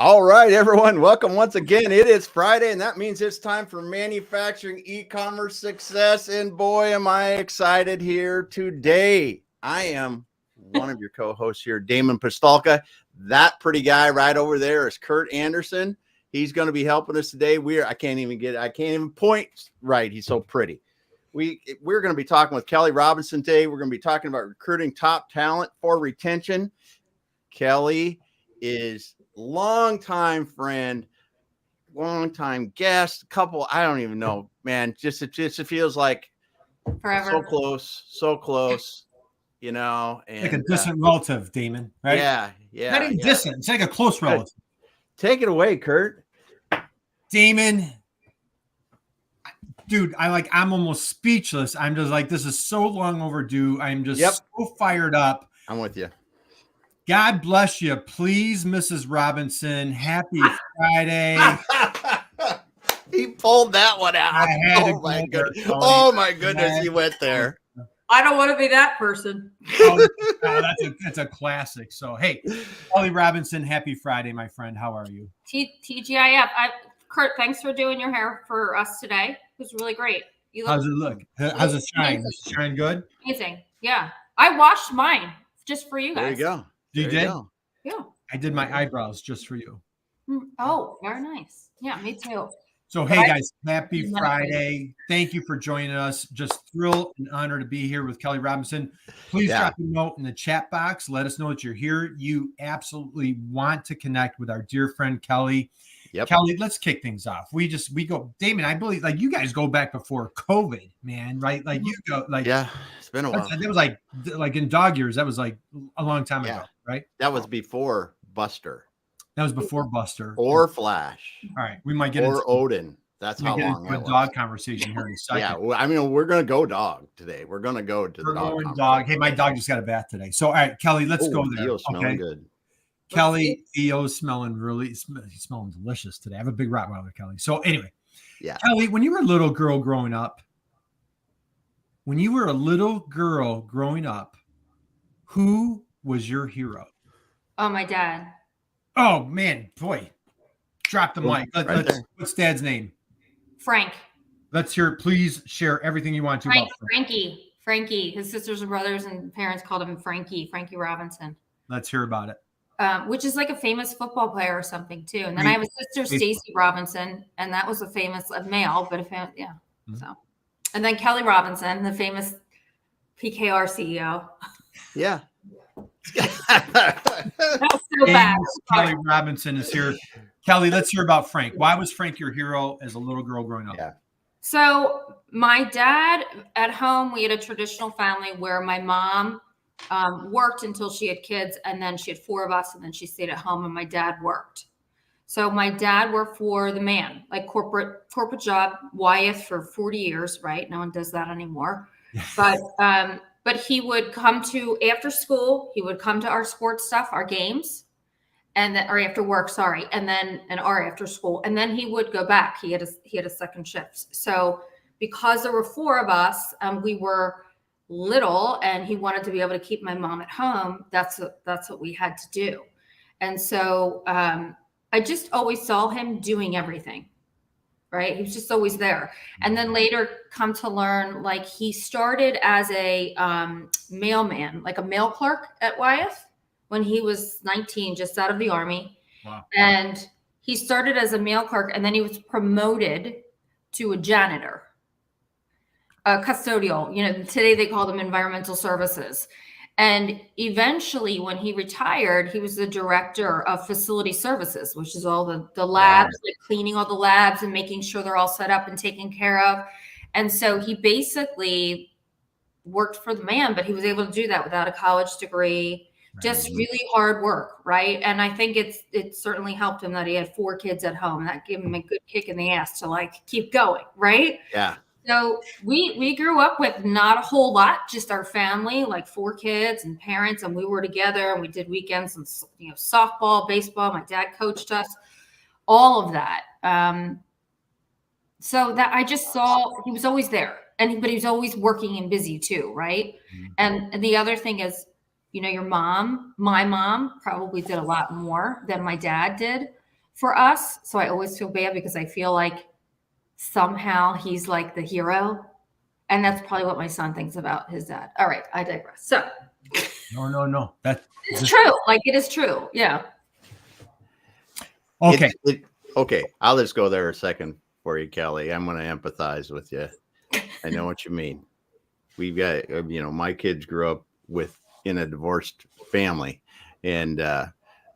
All right, everyone. Welcome once again. It is Friday, and that means it's time for manufacturing e-commerce success. And boy, am I excited here today. I am one of your co-hosts here, Damon Pistolka. That pretty guy right over there is Kurt Anderson. He's going to be helping us today. I can't even point right. He's so pretty. We're going to be talking with Kelly Robinson today. We're going to be talking about recruiting top talent for retention. Kelly is longtime friend, longtime guest, I don't even know, man. It feels like forever. So close, and like a distant relative, Damon, right? Yeah. Not even distant. It's like a close relative. Take it away, Kurt. Damon, dude, I'm almost speechless. I'm just like, this is so long overdue. I'm just so fired up. I'm with you. God bless you. Please, Mrs. Robinson, happy Friday. He pulled that one out. Oh my goodness, he went there. I don't want to be that person. That's a classic. So, hey, Kelly Robinson, happy Friday, my friend. How are you? TGIF. Kurt, thanks for doing your hair for us today. It was really great. How's it look? How's it shine? Does it shine good? Amazing. Yeah. I washed mine just for you guys. There you go. You did? Yeah. I did my eyebrows just for you. Oh, very nice. Yeah, me too. So, hey, guys, happy Friday. Thank you for joining us. Just thrilled and honored to be here with Kelly Robinson. Please drop a note in the chat box. Let us know that you're here. You absolutely want to connect with our dear friend, Kelly. Yep. Kelly, let's kick things off. We go, Damon, I believe like you guys go back before COVID, man, right? Like you go like, yeah, it's been a while. It was like in dog years. That was like a long time ago, right? That was before Buster. That was before Buster or Flash. All right, we might get or Odin. That's how long a dog conversation here in a second. Yeah, well, I mean, we're gonna go dog today. We're gonna go to the dog. Hey, my dog just got a bath today. So, all right, Kelly, let's go there. Theo's smelling good. Kelly, Theo's smelling he's smelling delicious today. I have a big Rottweiler, Kelly. So anyway, Kelly, when you were a little girl growing up, who was your hero? Oh, my dad. Oh man, boy, drop the mic. What's Dad's name? Frank. Let's hear it. Please share everything you want to about Frankie. His sisters and brothers and parents called him Frankie Robinson. Let's hear about it. Which is like a famous football player or something too. And then I have a sister, Stacy Robinson, and that was a male, but So, and then Kelly Robinson, the famous PKR CEO. Yeah. That's so bad. Kelly Robinson is here. Kelly, let's hear about Frank. Why was Frank your hero as a little girl growing up? Yeah. So my dad at home, we had a traditional family where my mom worked until she had kids, and then she had 4 of us, and then she stayed at home, and my dad worked. So my dad worked for the man, like corporate job, Wyeth for 40 years, right? No one does that anymore. But he would come to after school, he would come to our sports stuff, our games, or after work, and our after school. And then he would go back. He had a second shift. So because there were 4 of us, we were little, and he wanted to be able to keep my mom at home. That's what we had to do. And so I just always saw him doing everything. Right. He was just always there. And then later come to learn, like he started as a mailman, like a mail clerk at Wyeth when he was 19, just out of the Army. Wow. And he started as a mail clerk, and then he was promoted to a janitor, a custodial. Today they call them environmental services. And eventually, when he retired, he was the director of facility services, which is all the labs, like cleaning all the labs and making sure they're all set up and taken care of. And so he basically worked for the man, but he was able to do that without a college degree, just really hard work, right? And I think it certainly helped him that he had 4 kids at home. That gave him a good kick in the ass to like keep going, right? Yeah. So we grew up with not a whole lot, just our family, like 4 kids and parents, and we were together, and we did weekends and softball, baseball. My dad coached us, all of that. So that I just saw he was always there, but he was always working and busy too, right? Mm-hmm. And the other thing is, my mom probably did a lot more than my dad did. for us. So I always feel bad because I feel like somehow he's like the hero. And that's probably what my son thinks about his dad. All right, I digress. So No. it's true. Like it is true. Yeah. Okay. Okay. I'll just go there a second for you, Kelly. I'm going to empathize with you. I know what you mean. We've got, my kids grew up in a divorced family, and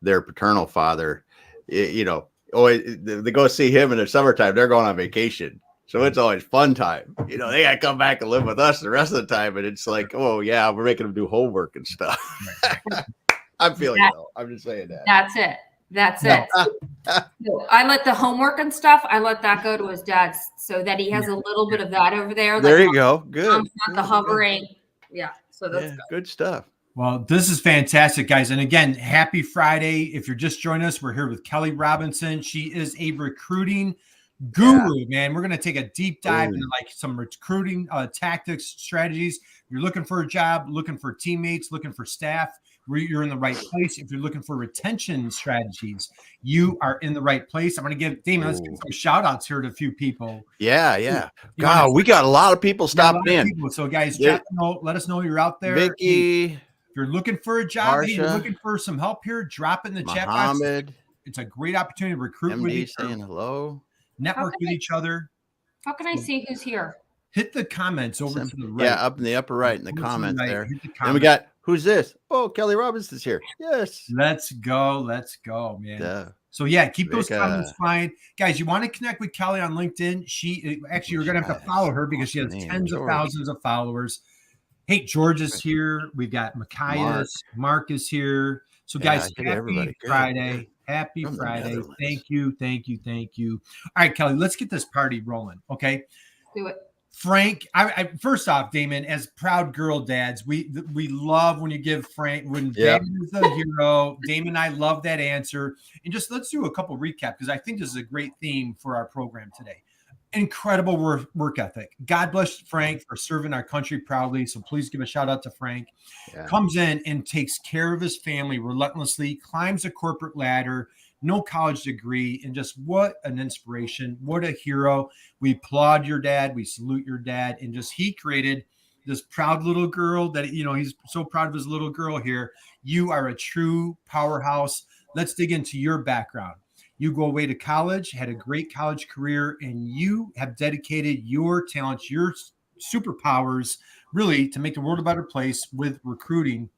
their paternal father, they go see him in the summertime. They're going on vacation. So it's always fun time. They got to come back and live with us the rest of the time. And it's like, oh, yeah, we're making them do homework and stuff. I'm feeling it, though. I'm just saying that. That's it. I let the homework and stuff, I let that go to his dad so that he has a little bit of that over there. There you go. Good. Not the hovering. Yeah. So that's good stuff. Well, this is fantastic, guys. And again, happy Friday. If you're just joining us, we're here with Kelly Robinson. She is a recruiting guru, man. We're going to take a deep dive into like some recruiting tactics, strategies. You're looking for a job, looking for teammates, looking for staff. You're in the right place. If you're looking for retention strategies, you are in the right place. I'm going to give Damon, let's give some shout outs here to a few people. Yeah. God, we got a lot of people stopping in. So guys, let us know you're out there. Vicky, if you're looking for a job, Marsha, you're looking for some help here, drop it in the chat box. It's a great opportunity to recruit MD with each other. saying hello. Network with each other. How can I see who's here? Hit the comments over to the right. Yeah, up in the upper right in the comments there. And we got, who's this? Oh, Kelly Robinson's here. Yes. Let's go, man. So yeah, keep those comments flying. Guys, you want to connect with Kelly on LinkedIn. You're going to have to follow her because she has tens of thousands of followers. Hey, George is here. We've got Machias. Mark is here. So guys, happy Friday. Happy Friday. Thank you. All right, Kelly, let's get this party rolling. Okay. Do it. Frank, I first off, Damon, as proud girl dads, we love when you give Frank, when Damon is the hero. Damon and I love that answer. And just let's do a couple recap because I think this is a great theme for our program today. Incredible work ethic. God bless Frank for serving our country proudly. So please give a shout out to Frank. Yeah. Comes in and takes care of his family relentlessly, climbs a corporate ladder, no college degree, and just what an inspiration. What a hero. We applaud your dad. We salute your dad. And just he created this proud little girl that, he's so proud of his little girl here. You are a true powerhouse. Let's dig into your background. You go away to college, had a great college career, and you have dedicated your talents, your superpowers, really to make the world a better place with recruiting.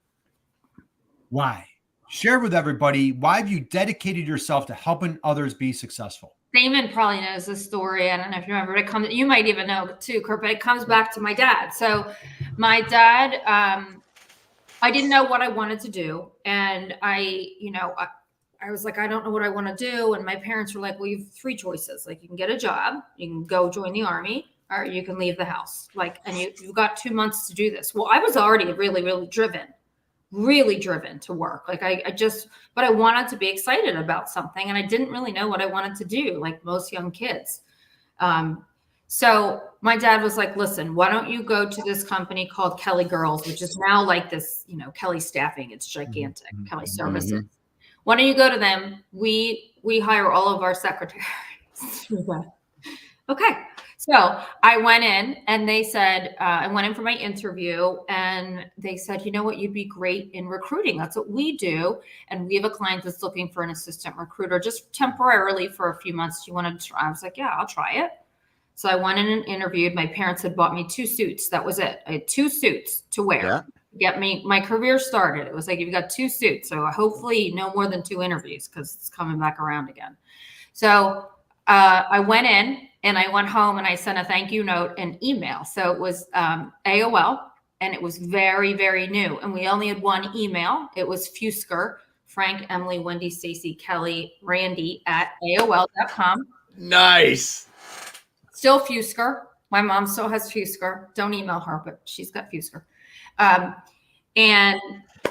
Why? Share with everybody, why have you dedicated yourself to helping others be successful? Damon probably knows this story. I don't know if you remember. You might even know too, Kurt, but it comes back to my dad. So my dad, I didn't know what I wanted to do. And I was like, I don't know what I want to do. And my parents were like, well, you have three choices. Like you can get a job, you can go join the army, or you can leave the house. And you've got 2 months to do this. Well, I was already really, really driven to work. Like but I wanted to be excited about something. And I didn't really know what I wanted to do, like most young kids. So my dad was like, listen, why don't you go to this company called Kelly Girls, which is now like this, Kelly Staffing. It's gigantic. Kelly Services. Mm-hmm. Why don't you go to them? We hire all of our secretaries. Okay. So I went in and they said, I went in for my interview and they said, you know what, you'd be great in recruiting. That's what we do. And we have a client that's looking for an assistant recruiter just temporarily for a few months. Do you want to try? I was like, yeah, I'll try it. So I went in and interviewed. My parents had bought me 2 suits. That was it. I had 2 suits to wear. Yeah. Get me my career started. It was like, you've got 2 suits. So hopefully no more than 2 interviews because it's coming back around again. So I went in and I went home and I sent a thank you note and email. So it was AOL and it was very, very new. And we only had 1 email. It was Fusker, Frank, Emily, Wendy, Stacy, Kelly, Randy at AOL.com. Nice. Still Fusker. My mom still has Fusker. Don't email her, but she's got Fusker. And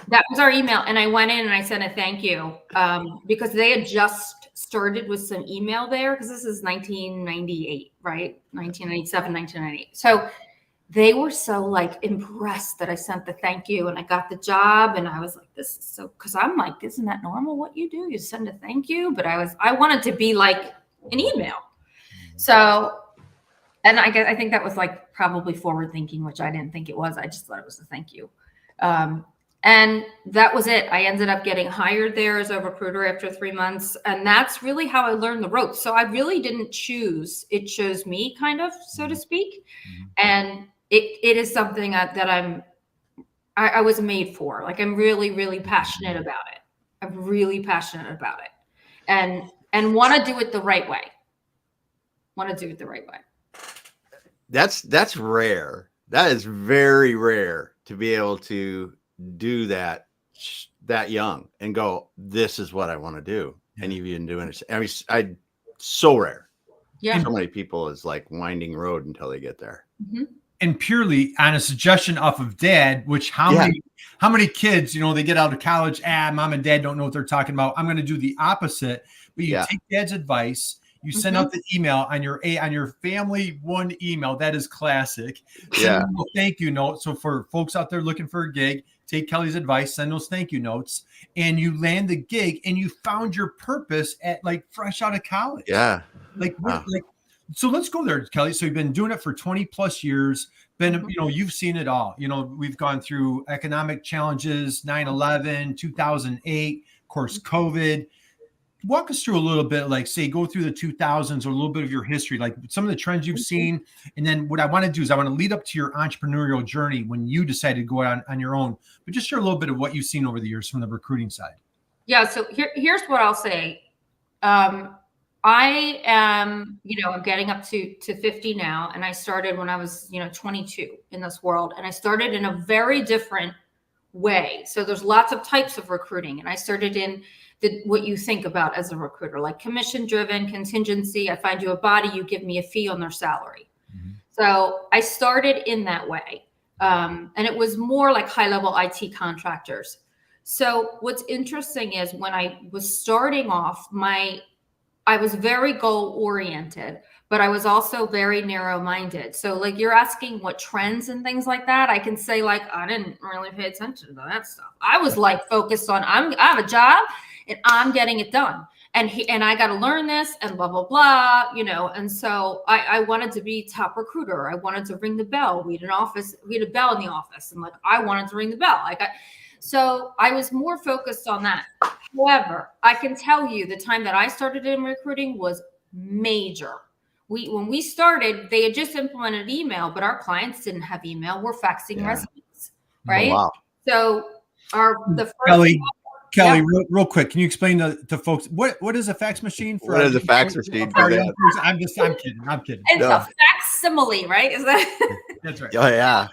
that was our email. And I went in and I sent a thank you because they had just started with some email there because this is 1998, right? 1997, 1998. So they were so like impressed that I sent the thank you and I got the job. And I was like, this is so, cause I'm like, isn't that normal what you do? You send a thank you. But I wanted to be like an email. So, and I think that was like probably forward thinking, which I didn't think it was. I just thought it was a thank you. And that was it. I ended up getting hired there as a recruiter after 3 months. And that's really how I learned the ropes. So I really didn't choose. It chose me kind of, so to speak. And it is something that I was made for. Like, I'm really, really passionate about it. I'm really passionate about it and want to do it the right way. That's rare. That is very rare to be able to do that young and go, this is what I want to do. And you've been doing it. I mean, so rare. Yeah. So many people is like winding road until they get there. And purely on a suggestion off of dad, which how many kids, they get out of college, mom and dad don't know what they're talking about. I'm going to do the opposite. But you take dad's advice. You send out the email on your family one email. That is classic. Send them a thank you note. So for folks out there looking for a gig, take Kelly's advice, send those thank you notes, and you land the gig and you found your purpose at like fresh out of college. Yeah. So let's go there, Kelly. So you've been doing it for 20 plus years. You've seen it all. We've gone through economic challenges, 9/11, 2008, of course, COVID. Walk us through a little bit, like say, go through the 2000s or a little bit of your history, like some of the trends you've seen. And then what I want to do is I want to lead up to your entrepreneurial journey when you decided to go out on your own, but just share a little bit of what you've seen over the years from the recruiting side. Yeah. So here's what I'll say. I am, I'm getting up to 50 now. And I started when I was, 22 in this world. And I started in a very different way. So there's lots of types of recruiting. And I started in what you think about as a recruiter, like commission driven, contingency. I find you a body, you give me a fee on their salary. So I started in that way. And it was more like high level IT contractors. So what's interesting is when I was starting off, I was very goal oriented, but I was also very narrow minded. So like you're asking what trends and things like that, I can say like, I didn't really pay attention to that stuff. I was like focused on, I have a job and I'm getting it done. And I got to learn this and blah, blah, blah, And so I wanted to be top recruiter. I wanted to ring the bell. We had a bell in the office and like, I wanted to ring the bell. So I was more focused on that. However, I can tell you the time that I started in recruiting was major. When we started, they had just implemented email, but our clients didn't have email. We're faxing resumes, right? Oh, wow. So the first Kelly, real quick, can you explain to folks what is a fax machine? What is a fax machine? I'm kidding. It's a facsimile, right? Is that? That's right. Oh yeah,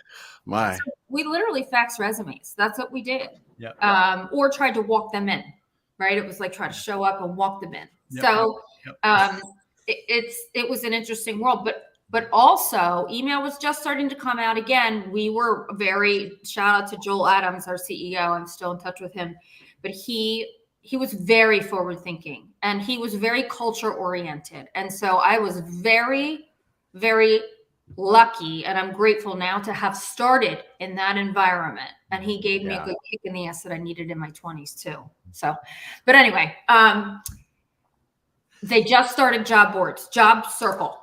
So we literally fax resumes. That's what we did. Yeah. Or tried to walk them in, right? It was like try to show up and walk them in. Yep. So it was an interesting world, but also email was just starting to come out again. We were shout out to Joel Adams, our CEO. I'm still in touch with him. But he was very forward thinking and he was very culture oriented. And so I was very, very lucky and I'm grateful now to have started in that environment. And he gave me a good kick in the ass that I needed in my 20s too. So, but anyway, they just started job boards, Job Circle.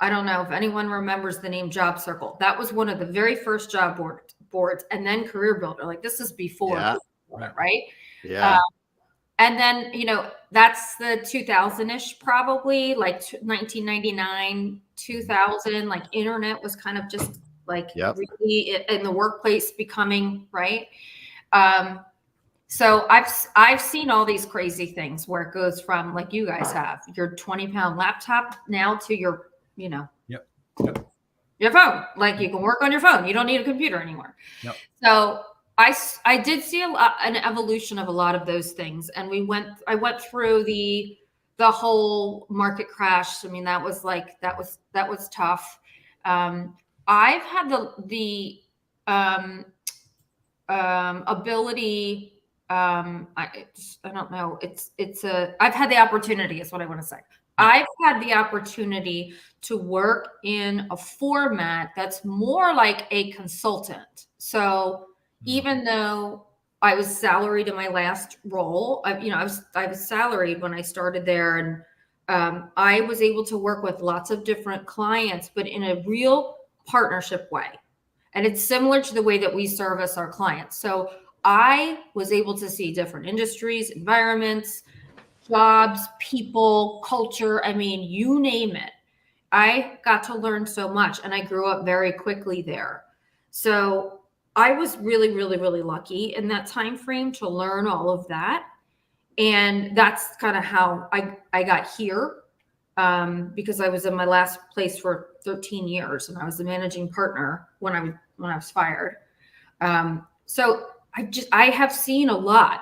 I don't know if anyone remembers the name Job Circle. That was one of the very first job boards and then Career Builder. Like this is before, right? Yeah. And then, that's the 2000-ish, probably like 1999, 2000, like internet was kind of just like really in the workplace becoming, right? So I've seen all these crazy things where it goes from like you guys have your 20-pound laptop now to your, your phone. Like you can work on your phone. You don't need a computer anymore. Yep. So I did see an evolution of a lot of those things. And I went through the whole market crash. I mean, that was tough. I've had the ability, I don't know. I've had the opportunity is what I want to say. I've had the opportunity to work in a format that's more like a consultant. So even though I was salaried in my last role, I was salaried when I started there, and I was able to work with lots of different clients, but in a real partnership way. And it's similar to the way that we service our clients. So I was able to see different industries, environments, jobs, people, culture. I mean, you name it. I got to learn so much, and I grew up very quickly there. So I was really, really, really lucky in that time frame to learn all of that. And that's kind of how I got here, because I was in my last place for 13 years, and I was the managing partner when I was fired. So I have seen a lot.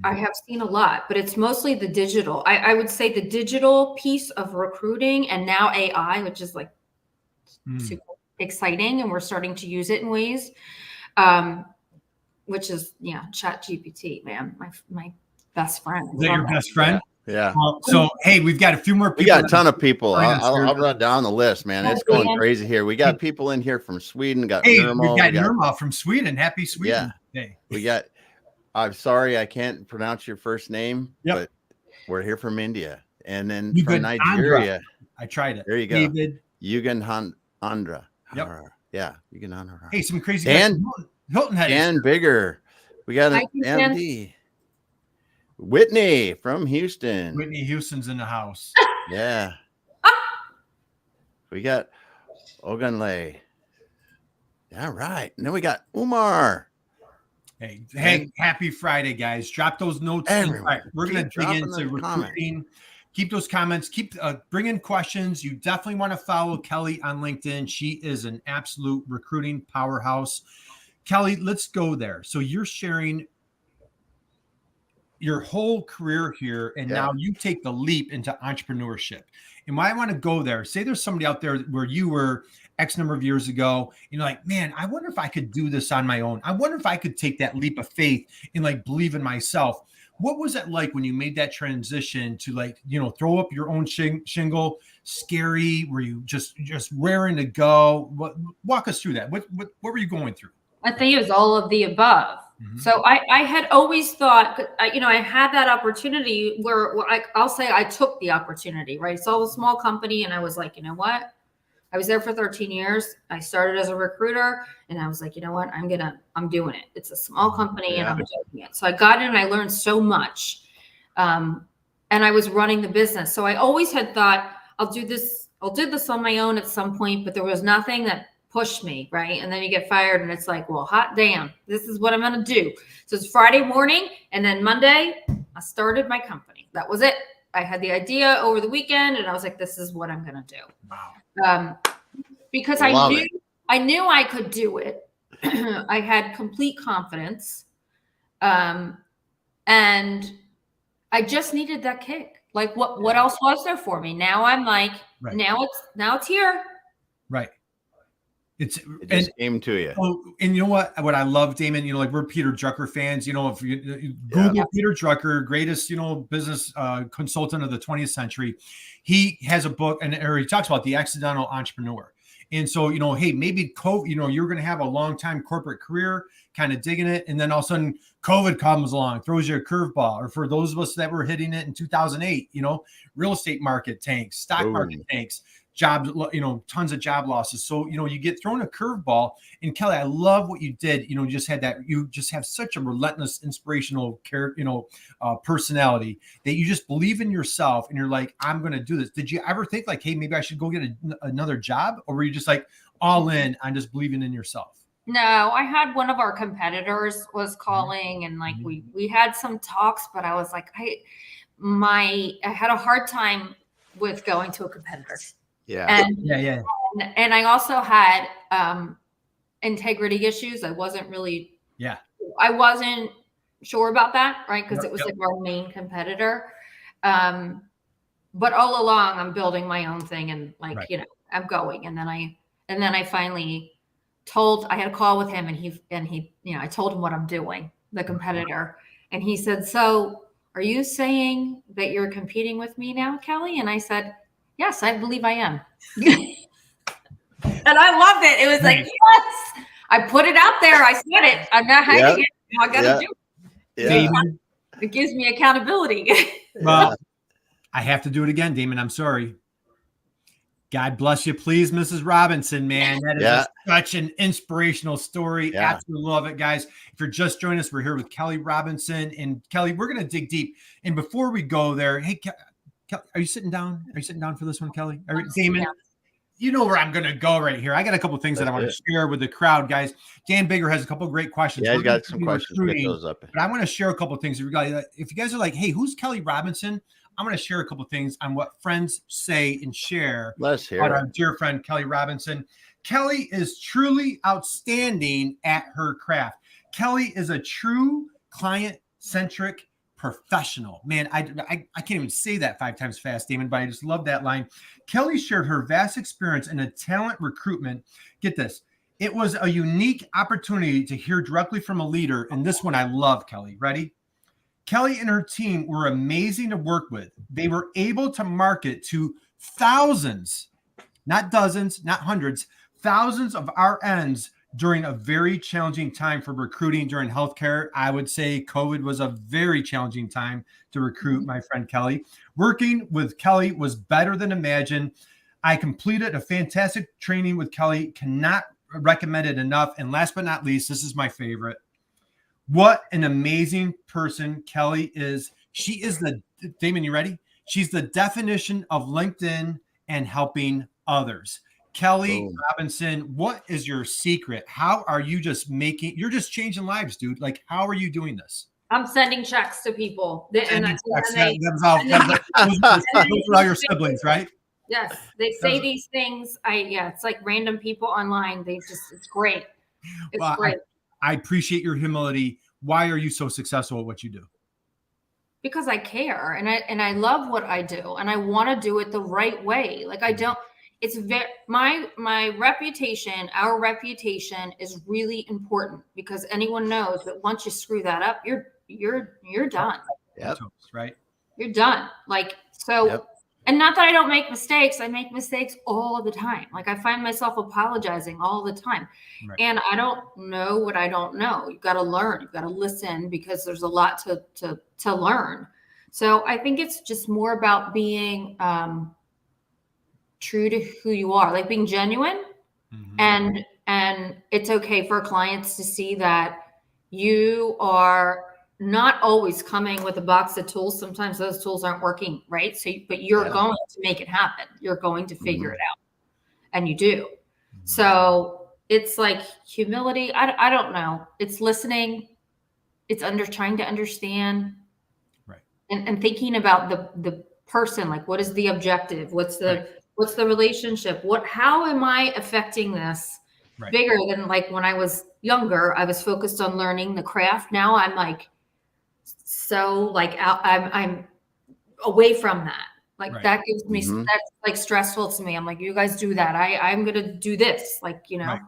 I have seen a lot, but it's mostly the digital. I would say the digital piece of recruiting, and now AI, which is like super exciting, and we're starting to use it in ways, which is Chat GPT, man, my best friend. Is that your best friend? Yeah. So hey, we've got a few more people. We got a ton of people. I'll run down the list, man. It's going crazy here. We got people in here from Sweden. We've got Nirma from Sweden. Happy Sweden Day. We got. I'm sorry, I can't pronounce your first name, but we're here from India, and then from Nigeria. I tried it. There you go, David Yugan Andra. Yep. Yeah, Yugan Andra. Hey, some crazy Dan, Hilton Head. Dan Bigger. We got an MD. Whitney from Houston. Whitney Houston's in the house. Yeah. We got Ogunle. All right. And then we got Umar. Hey, happy Friday, guys. Drop those notes. Right, we're going to dig into recruiting. Keep those comments. Keep bring in questions. You definitely want to follow Kelly on LinkedIn. She is an absolute recruiting powerhouse. Kelly, let's go there. So you're sharing your whole career here, and now you take the leap into entrepreneurship. And why I want to go there, say there's somebody out there where you were X number of years ago, and you're like, man, I wonder if I could do this on my own. I wonder if I could take that leap of faith and like believe in myself. What was it like when you made that transition to throw up your own shingle? Scary? Were you just raring to go? Walk us through that. What were you going through? I think it was all of the above. Mm-hmm. So I had always thought, I had that opportunity where I'll say I took the opportunity, right? So a small company, and I was like, you know what? I was there for 13 years. I started as a recruiter, and I was like, you know what? I'm doing it. It's a small company, and I'm doing it. So I got in and I learned so much. And I was running the business. So I always had thought, I'll do this on my own at some point, but there was nothing that pushed me, right? And then you get fired, and it's like, well, hot damn, this is what I'm going to do. So it's Friday morning, and then Monday, I started my company. That was it. I had the idea over the weekend, and I was like, this is what I'm going to do. Wow. Because I knew I could do it. I had complete confidence. And I just needed that kick. Like what else was there for me? Now I'm like, now it's here. Right. It just came to you. Oh, and you know what I love, Damon, we're Peter Drucker fans, if you Google Peter Drucker, greatest, business consultant of the 20th century, he has a book or he talks about the accidental entrepreneur. And so, hey, maybe COVID, you're going to have a long time corporate career, kind of digging it. And then all of a sudden COVID comes along, throws you a curveball. Or for those of us that were hitting it in 2008, real estate market tanks, stock market tanks, jobs, tons of job losses. So, you get thrown a curveball. And Kelly, I love what you did. You just have such a relentless, inspirational personality that you just believe in yourself, and you're like, I'm going to do this. Did you ever think like, hey, maybe I should go get another job? Or were you just like all in on just believing in yourself? No, I had one of our competitors was calling, and like we had some talks, but I was like, I had a hard time with going to a competitor. Yeah. And I also had integrity issues. I wasn't really I wasn't sure about that, right? Because it was like our main competitor. But all along I'm building my own thing, and I'm going. And then I finally I had a call with him, and he I told him what I'm doing, the competitor. And he said, so are you saying that you're competing with me now, Kelly? And I said, yes, I believe I am. And I loved it. It was like, yes, I put it out there. I said it. I'm not hiding it. I got to do it. Damon. It gives me accountability. Well, I have to do it again, Damon. I'm sorry. God bless you, please, Mrs. Robinson, man. That is such an inspirational story. Absolutely love it, guys. If you're just joining us, we're here with Kelly Robinson. And Kelly, we're going to dig deep. And before we go there, hey, are you sitting down? Are you sitting down for this one, Kelly? Damon, you know where I'm going to go right here. I got a couple of things that I want to share with the crowd, guys. Dan Bigger has a couple of great questions. Yeah, he's got some questions. We'll get those up. But I want to share a couple of things. If you guys are like, hey, who's Kelly Robinson? I'm going to share a couple of things on what friends say and share about our dear friend, Kelly Robinson. Kelly is truly outstanding at her craft. Kelly is a true client-centric professional. Man, I can't even say that 5 times fast, Damon, but I just love that line. Kelly shared her vast experience in a talent recruitment. Get this. It was a unique opportunity to hear directly from a leader. And this one I love, Kelly. Ready? Kelly and her team were amazing to work with. They were able to market to thousands, not dozens, not hundreds, thousands of RNs during a very challenging time for recruiting during healthcare. I would say COVID was a very challenging time to recruit, my friend Kelly. Working with Kelly was better than imagined. I completed a fantastic training with Kelly. Cannot recommend it enough. And last but not least, this is my favorite. What an amazing person Kelly is. She is Damon, you ready? She's the definition of LinkedIn and helping others. Kelly Robinson, what is your secret? How are you you're just changing lives, dude. Like, how are you doing this? I'm sending checks to people. Those are all your siblings, right? Yes. They say these things. It's like random people online. It's great. It's great. I appreciate your humility. Why are you so successful at what you do? Because I care and I love what I do and I want to do it the right way. Like my reputation, our reputation is really important because anyone knows that once you screw that up, you're done. Yep. Right. You're done. Like, so, and not that I don't make mistakes. I make mistakes all the time. Like I find myself apologizing all the time. Right. And I don't know what I don't know. You've got to learn. You've got to listen because there's a lot to learn. So I think it's just more about being true to who you are, like being genuine. Mm-hmm. And it's okay for clients to see that you are not always coming with a box of tools. Sometimes those tools aren't working, right? So, but you're going to make it happen. You're going to figure it out, and you do. So it's like humility. I don't know. It's listening. It's trying to understand, right? And thinking about the person. Like, what is the objective? What's the relationship? How am I affecting this? Right. Bigger than like when I was younger, I was focused on learning the craft. Now I'm like, so like I'm away from that. Like that gives me that's like stressful to me. I'm like, you guys do that. I'm gonna do this. Like, you know.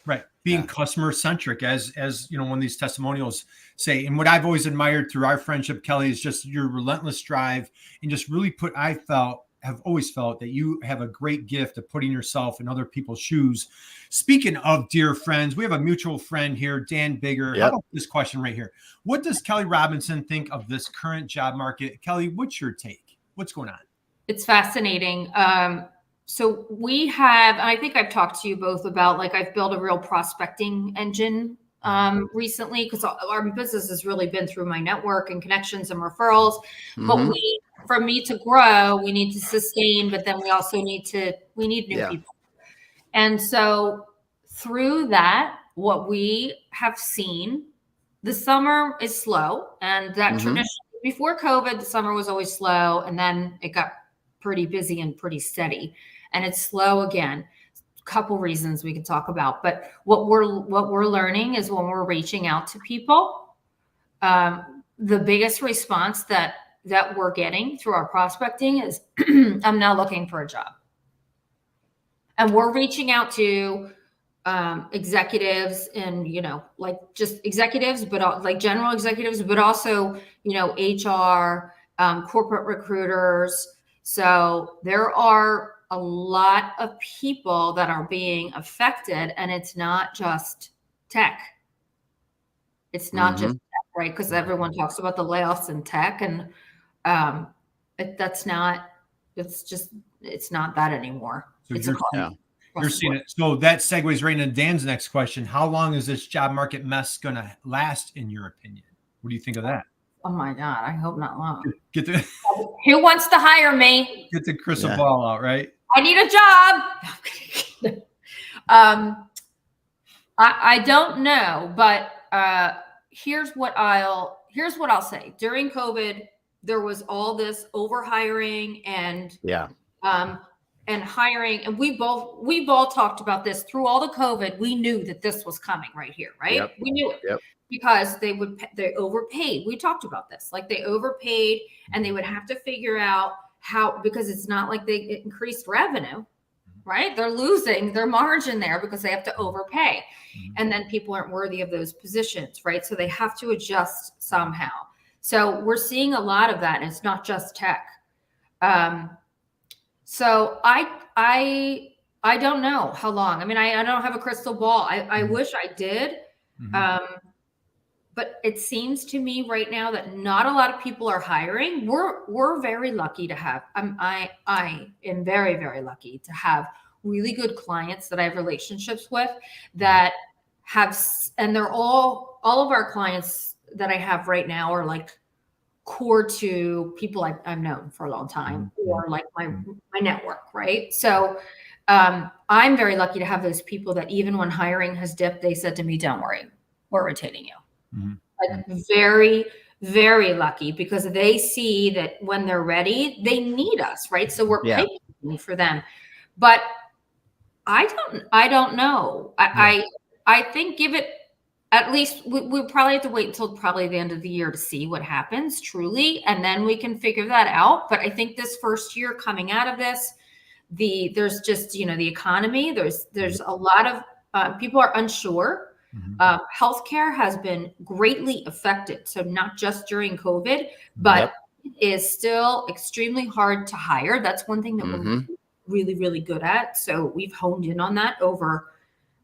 Right. Being customer centric, as you know, one of these testimonials say, and what I've always admired through our friendship, Kelly, is just your relentless drive and just really have always felt that you have a great gift of putting yourself in other people's shoes. Speaking of dear friends, we have a mutual friend here, Dan Bigger. How about this question right here? What does Kelly Robinson think of this current job market? Kelly, what's your take? What's going on? It's fascinating. So we have, and I think I've talked to you both about, like, I've built a real prospecting engine recently because our business has really been through my network and connections and referrals. But for me to grow, we need to sustain, but then we also need new people. And so through that, what we have seen, the summer is slow, and that traditionally before COVID, the summer was always slow, and then it got pretty busy and pretty steady, and it's slow again. A couple reasons we could talk about, but what we're learning is when we're reaching out to people, the biggest response that we're getting through our prospecting is, I'm now looking for a job. And we're reaching out to executives and, like just executives, but like general executives, but also, HR, corporate recruiters. So there are a lot of people that are being affected, and it's not just tech. It's not just tech, right? Because everyone talks about the layoffs in tech, and it's not that anymore. So it's you're seeing it. So that segues right into Dan's next question. How long is this job market mess going to last, in your opinion? What do you think of that? Oh my God, I hope not long. Who wants to hire me? Get the crystal ball out, right? I need a job. I don't know, but here's what I'll say. During COVID, there was all this overhiring and hiring, and we've all talked about this through all the COVID. We knew that this was coming right here, right? Yep. We knew it because they overpaid. We talked about this, like they overpaid, and they would have to figure out how, because it's not like they increased revenue, right? They're losing their margin there because they have to overpay, and then people aren't worthy of those positions, right? So they have to adjust somehow. So we're seeing a lot of that, and it's not just tech. So I don't know how long. I mean, I don't have a crystal ball. I wish I did. But it seems to me right now that not a lot of people are hiring. We're very lucky to have. I am very, very lucky to have really good clients that I have relationships with that have, and they're all of our clients that I have right now are like core to people I've known for a long time, or like my network, right? So I'm very lucky to have those people that even when hiring has dipped, they said to me, "Don't worry, we're rotating you." Like very, very lucky, because they see that when they're ready, they need us, right? So we're paying for them. But I don't know. I think give it at least we probably have to wait until probably the end of the year to see what happens truly, and then we can figure that out. But I think this first year coming out of this, there's just the economy. There's a lot of people are unsure. Healthcare has been greatly affected. So not just during COVID, but it is still extremely hard to hire. That's one thing that we're really, really good at. So we've honed in on that over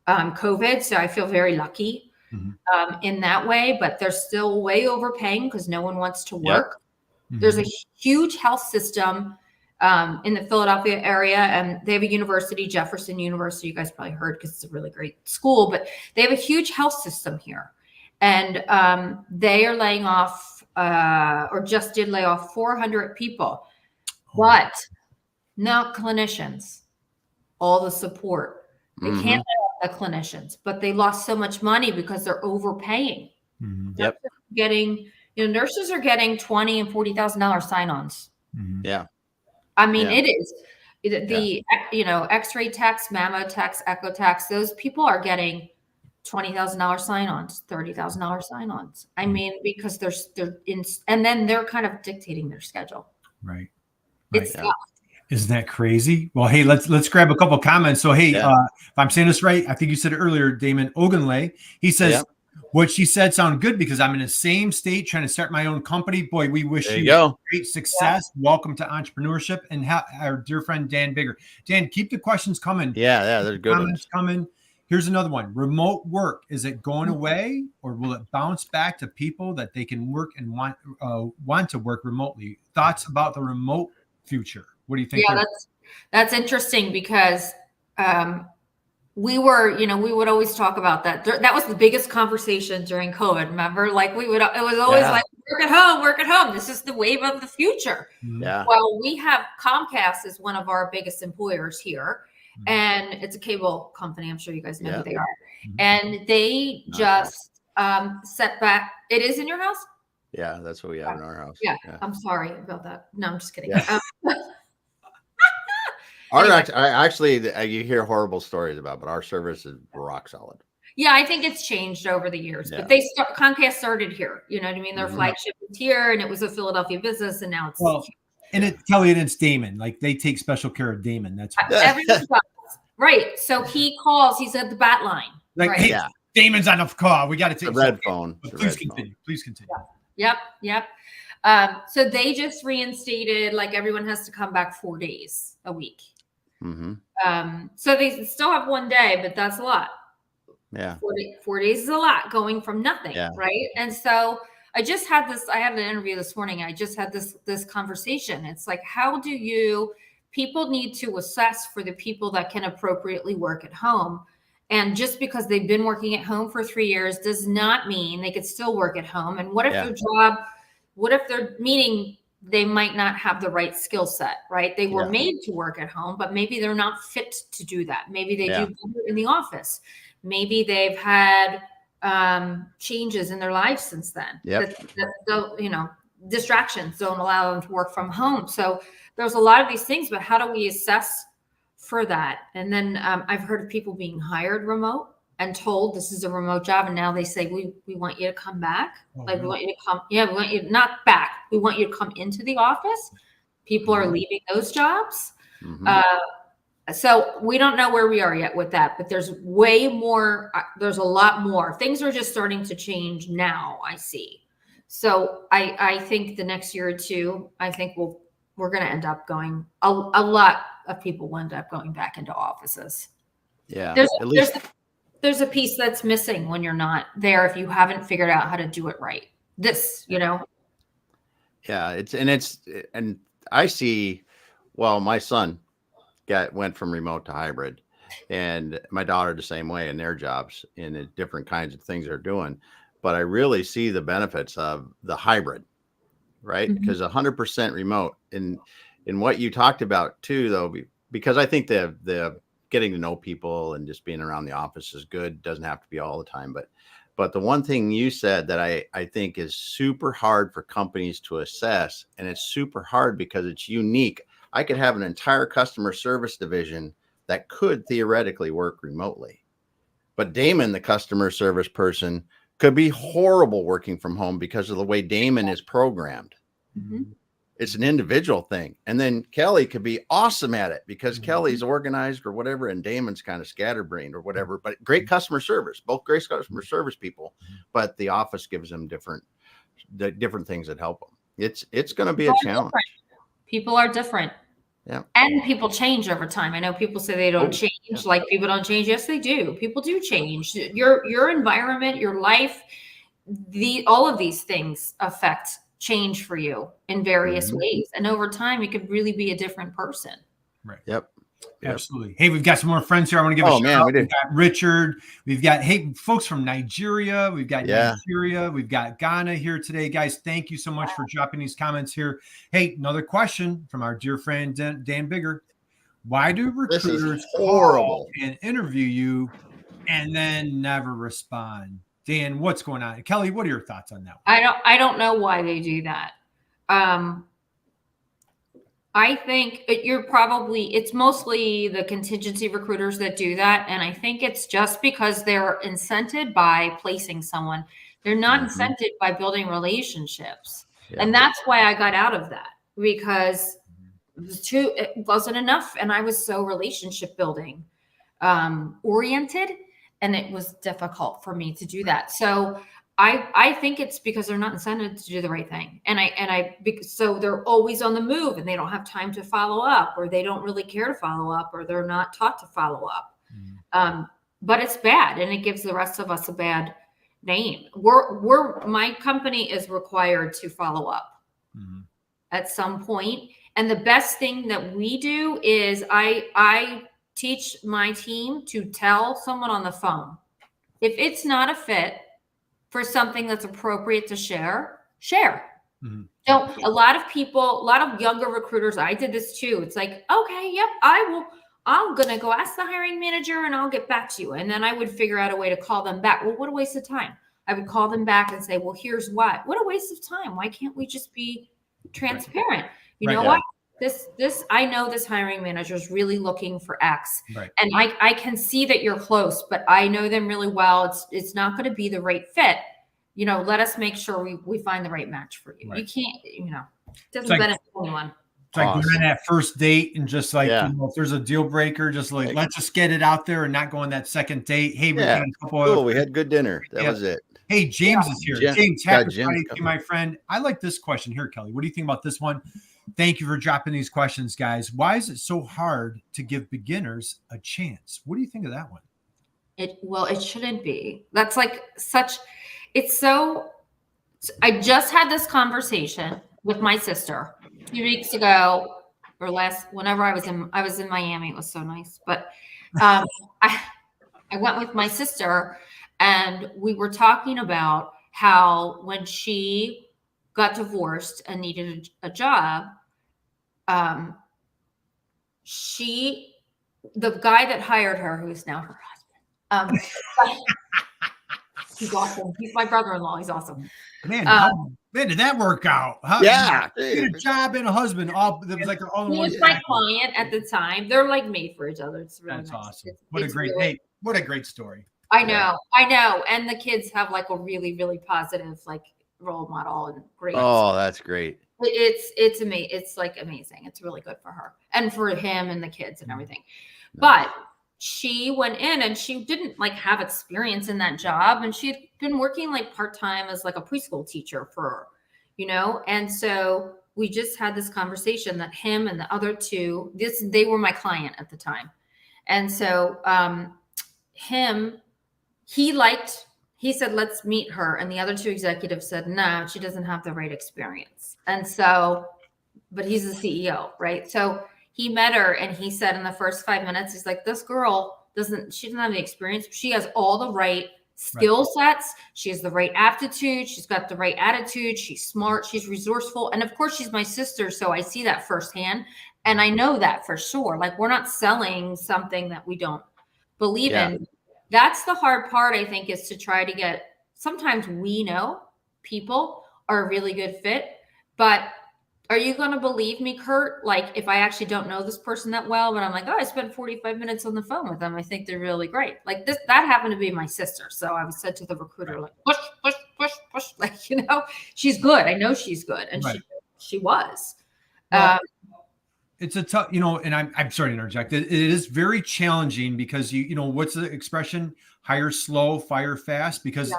COVID. So I feel very lucky in that way, but they're still way overpaying because no one wants to work. There's a huge health system in the Philadelphia area, and they have a university, Jefferson University. You guys probably heard because it's a really great school, but they have a huge health system here, and they are laying off, or just did lay off 400 people, but not clinicians. All the support. They can't lay off the clinicians, but they lost so much money because they're overpaying. Getting, nurses are getting $20,000 and $40,000 sign-ons. I mean, it is the X-ray techs, mammo techs, echo techs. Those people are getting $20,000 sign-ons, $30,000 sign-ons. I mean, because they're in, and then they're kind of dictating their schedule. Right. It's tough. Isn't that crazy? Well, hey, let's grab a couple comments. So, hey, if I'm saying this right, I think you said it earlier, Damon Ogunlay. He says, what she said sounded good because I'm in the same state trying to start my own company. Boy, we wish you great success. Welcome to entrepreneurship. And our dear friend, Dan Bigger. Dan, keep the questions coming. They're good comments coming. Here's another one. Remote work. Is it going away, or will it bounce back to people that they can work and want to work remotely? Thoughts about the remote future? What do you think? Yeah, that's interesting because we would always talk about that. That was the biggest conversation during COVID. Remember, like it was always like work at home. This is the wave of the future. Well, we have Comcast as one of our biggest employers here, and it's a cable company. I'm sure you guys know who they are. And they just set back. It is in your house? Yeah, that's what we have in our house. Yeah. I'm sorry about that. No, I'm just kidding. Actually, you hear horrible stories about, but our service is rock solid. Yeah, I think it's changed over the years, but Comcast started here. You know what I mean? Their flagship was here, and it was a Philadelphia business, and now it's Kelly, and it's Damon. Like they take special care of Damon. That's everyone does. Right. So he calls, he's at the bat line. Like, right. hey, Damon's on the call. We got to take the red phone. Please continue. Please continue. Yep. So they just reinstated, like everyone has to come back 4 days a week. Mm-hmm. So they still have 1 day, but that's a lot. Yeah. 4 days is a lot going from nothing. Yeah. Right. And so I had an interview this morning. I just had this conversation. It's like, people need to assess for the people that can appropriately work at home. And just because they've been working at home for 3 years does not mean they could still work at home. And what if they're meaning they might not have the right skill set, right? They were made to work at home, but maybe they're not fit to do that. Maybe they do better in the office. Maybe they've had changes in their lives since then. Distractions don't allow them to work from home. So there's a lot of these things, but how do we assess for that? And then I've heard of people being hired remote and told this is a remote job, and now they say we want you to come back. We want you to come. Yeah, we want you not back. We want you to come into the office. People are leaving those jobs. So we don't know where we are yet with that, but there's way more. There's a lot more. Things are just starting to change now, I see. So I think the next year or two, I think we're going to end up going, a lot of people will end up going back into offices. Yeah. There's a piece that's missing when you're not there, if you haven't figured out how to do it right. Yeah. And I see, well, my son went from remote to hybrid, and my daughter the same way in their jobs, in the different kinds of things they're doing. But I really see the benefits of the hybrid, right? Because 100% remote, in what you talked about too, though, because I think the getting to know people and just being around the office is good. Doesn't have to be all the time, but the one thing you said that I think is super hard for companies to assess, and it's super hard because it's unique. I could have an entire customer service division that could theoretically work remotely, but Damon, the customer service person, could be horrible working from home because of the way Damon is programmed. It's an individual thing. And then Kelly could be awesome at it because Kelly's organized or whatever, and Damon's kind of scatterbrained or whatever, but great customer service, both great customer service people, but the office gives them different things that help them. It's going to be a challenge. People are different. Yeah. And people change over time. I know people say they don't change, like people don't change. Yes, they do. People do change. Your environment, your life, all of these things affect change for you in various ways. And over time, you could really be a different person. Right. Yep. Absolutely. Hey, we've got some more friends here. I want to give a shout out. We've got Richard. We've got, folks from Nigeria. We've got Nigeria. We've got Ghana here today. Guys, thank you so much for dropping these comments here. Hey, another question from our dear friend, Dan Bigger. Why do recruiters call and interview you and then never respond? Dan, what's going on? Kelly, what are your thoughts on that? I don't know why they do that. I think it's mostly the contingency recruiters that do that. And I think it's just because they're incented by placing someone. They're not incented by building relationships. Yeah. And that's why I got out of that, because it wasn't enough. And I was so relationship building oriented, and it was difficult for me to do that. So I think it's because they're not incented to do the right thing. So they're always on the move and they don't have time to follow up, or they don't really care to follow up, or they're not taught to follow up. But it's bad, and it gives the rest of us a bad name. My company is required to follow up at some point. And the best thing that we do is I teach my team to tell someone on the phone, if it's not a fit for something that's appropriate to share. So a lot of younger recruiters, I did this too. It's like, okay, yep, I'm going to go ask the hiring manager and I'll get back to you. And then I would figure out a way to call them back. Well, what a waste of time. I would call them back and say, well, here's why. What a waste of time. Why can't we just be transparent? You know what? I know this hiring manager is really looking for X, and I can see that you're close, but I know them really well. It's not going to be the right fit. Let us make sure we find the right match for you. You can't, it doesn't benefit anyone. It's like going Awesome. on that first date and just like, Yeah. if there's a deal breaker, just like, let's just get it out there and not go on that second date. Hey, we've Yeah. got a couple Cool. other We had good dinner. That was it. Hey, James is here. Jim- James, yeah, happy Jim's Friday to you, coming. my friend. I like this question here, Kelly. What do you think about this one? Thank you for dropping these questions, guys. Why is it so hard to give beginners a chance? What do you think of that one? It shouldn't be. That's like it's so. I just had this conversation with my sister a few weeks ago or whenever I was in Miami. It was so nice. But I went with my sister and we were talking about how when she got divorced and needed a job, the guy that hired her, who's now her husband, he's awesome. He's my brother-in-law. He's awesome. Man, how did that work out? Yeah. Get a job and a husband. That was like all in He one. was my client at the time. They're like made for each other. It's really That's nice. awesome. What a great story. I know. And the kids have like a really, really positive like role model and great. Oh, that's great. It's amazing. It's like amazing. It's really good for her and for him and the kids and everything. But she went in and she didn't like have experience in that job. And she had been working like part-time as like a preschool teacher and so we just had this conversation that him and the other two, they were my client at the time. And so he said, let's meet her. And the other two executives said, no, she doesn't have the right experience. And so, but he's the CEO, right? So he met her and he said in the first 5 minutes, he's like, this girl she doesn't have the experience. She has all the right skill sets. She has the right aptitude. She's got the right attitude. She's smart. She's resourceful. And of course, she's my sister. So I see that firsthand. And I know that for sure. Like we're not selling something that we don't believe in. That's the hard part, I think, is to try to get, sometimes we know people are a really good fit, but are you going to believe me, Kurt? Like if I actually don't know this person that well, but I'm like, oh, I spent 45 minutes on the phone with them. I think they're really great. Like that happened to be my sister. So I was said to the recruiter, like, push. Like, she's good. I know she's good. And she was. Well, it's a tough, and I'm sorry to interject. It is very challenging because what's the expression? Hire slow, fire fast. Because,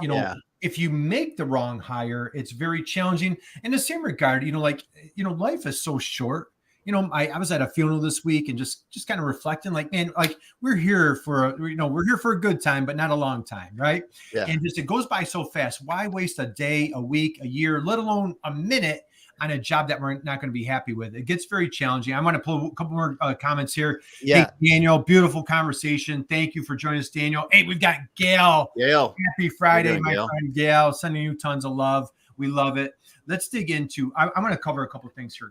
if you make the wrong hire, it's very challenging. In the same regard, life is so short. I was at a funeral this week and just kind of reflecting like, man, like we're here for a good time, but not a long time. Right. Yeah. And just, it goes by so fast. Why waste a day, a week, a year, let alone a minute on a job that we're not going to be happy with? It gets very challenging. I want to pull a couple more comments here. Yeah. Hey, Daniel, beautiful conversation. Thank you for joining us, Daniel. Hey, we've got Gail. Happy Friday, my friend Gail. Sending you tons of love. We love it. Let's dig into, I'm going to cover a couple of things here.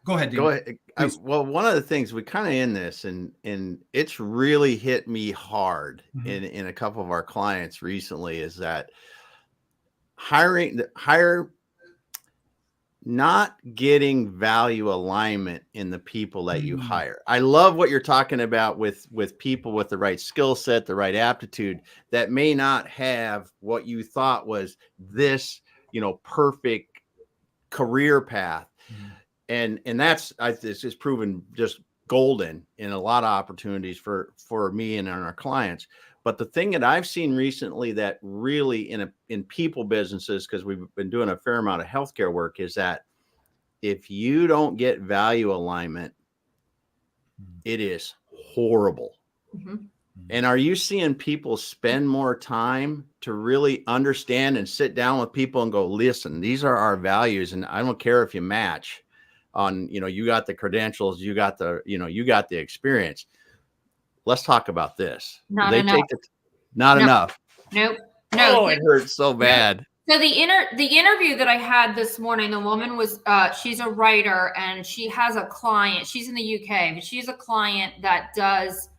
Go ahead, Daniel. Go ahead. Well, one of the things we kind of in this, and it's really hit me hard in a couple of our clients recently, is that not getting value alignment in the people that you hire. I love what you're talking about with people with the right skill set, the right aptitude that may not have what you thought was this, perfect career path. And that's, this is proven just golden in a lot of opportunities for me and our clients. But the thing that I've seen recently that really in people businesses, because we've been doing a fair amount of healthcare work, is that if you don't get value alignment, it is horrible. And are you seeing people spend more time to really understand and sit down with people and go, listen, these are our values. And I don't care if you match on, you got the credentials, you got the experience. Let's talk about this. Not enough. Nope. No. Oh, it hurts so bad. So the interview that I had this morning, the woman was, she's a writer and she has a client. She's in the UK, but she's a client that does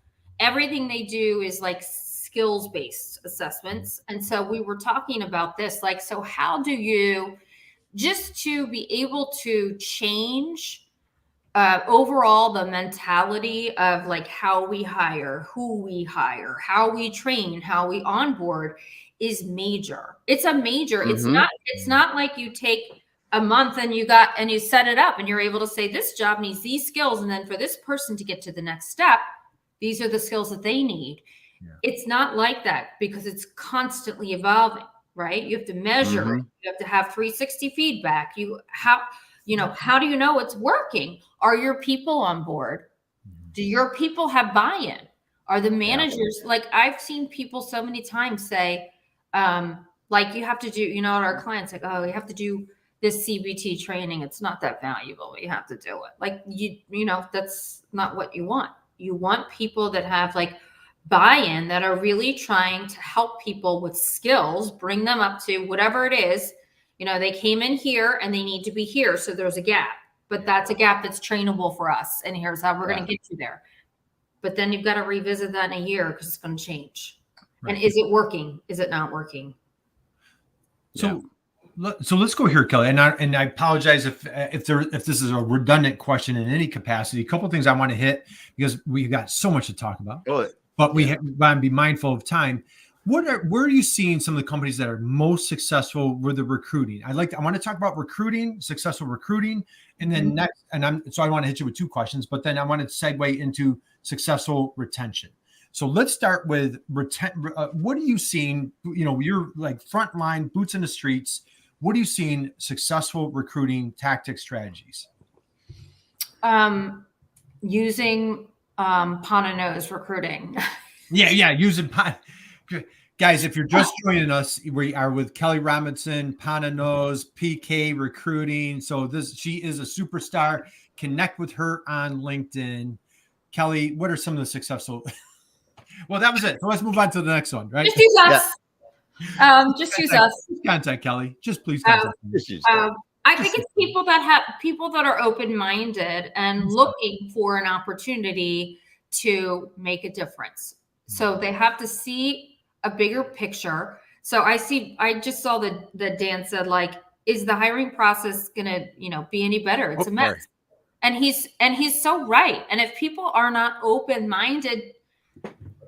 everything they do is like skills-based assessments. And so we were talking about this, like, so how do you, just to be able to change overall the mentality of like how we hire, who we hire, how we train, how we onboard is major. It's a major. It's not like you take a month and you set it up and you're able to say this job needs these skills. And then for this person to get to the next step, these are the skills that they need. Yeah. It's not like that because it's constantly evolving, right? You have to measure, you have to have 360 feedback. How do you know it's working? Are your people on board? Do your people have buy-in? Are the managers, like I've seen people so many times say, like you have to do, our clients like, oh, you have to do this CBT training. It's not that valuable. You have to do it. Like that's not what you want. You want people that have like buy-in, that are really trying to help people with skills, bring them up to whatever it is. They came in here and they need to be here. So there's a gap, but that's a gap that's trainable for us. And here's how we're going to get you there. But then you've got to revisit that in a year because it's going to change. Right. And is it working? Is it not working? So let's go here, Kelly. And I apologize if this is a redundant question in any capacity. A couple of things I want to hit because we've got so much to talk about. But we want to be mindful of time. Where are you seeing some of the companies that are most successful with the recruiting? I want to talk about recruiting, successful recruiting, and then next, so I want to hit you with two questions, but then I want to segue into successful retention. So let's start with what are you seeing? You're like frontline, boots in the streets. What are you seeing successful recruiting tactics, strategies? Using pawn and nose recruiting. Using pawn. Guys, if you're just joining us, we are with Kelly Robinson, pawn and nose, PK recruiting. So she is a superstar. Connect with her on LinkedIn. Kelly, what are some of the successful? Well, that was it. So let's move on to the next one, right? Just use us. Just use us. Contact Kelly. Just please contact me. I think it's people that are open-minded and looking for an opportunity to make a difference. So they have to see a bigger picture. So I just saw that Dan said, like, is the hiring process gonna, be any better? It's a mess. Sorry. And he's so right. And if people are not open-minded,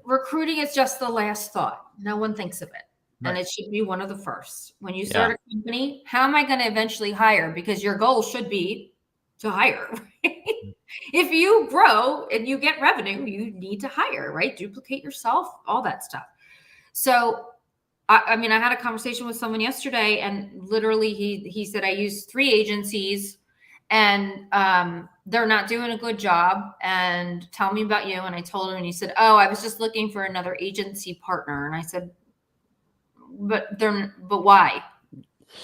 recruiting is just the last thought. No one thinks of it. Right. And it should be one of the first. When you start a company, how am I going to eventually hire? Because your goal should be to hire. Right? If you grow and you get revenue, you need to hire, right? Duplicate yourself, all that stuff. So, I had a conversation with someone yesterday, and literally he said, I use 3 agencies and they're not doing a good job, and tell me about you. And I told him, and he said, oh, I was just looking for another agency partner. And I said, but why?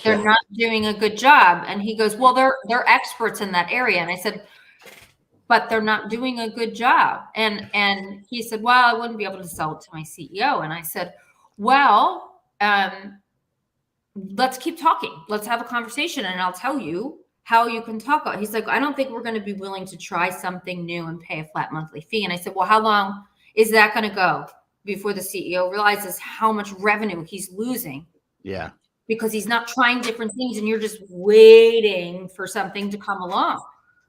They're not doing a good job. And he goes, well, they're experts in that area. And I said, but they're not doing a good job. And he said, well, I wouldn't be able to sell it to my CEO. And I said, well, let's keep talking. Let's have a conversation and I'll tell you how you can talk about it. He's like, I don't think we're going to be willing to try something new and pay a flat monthly fee. And I said, well, how long is that going to go before the CEO realizes how much revenue he's losing? Yeah. Because he's not trying different things and you're just waiting for something to come along.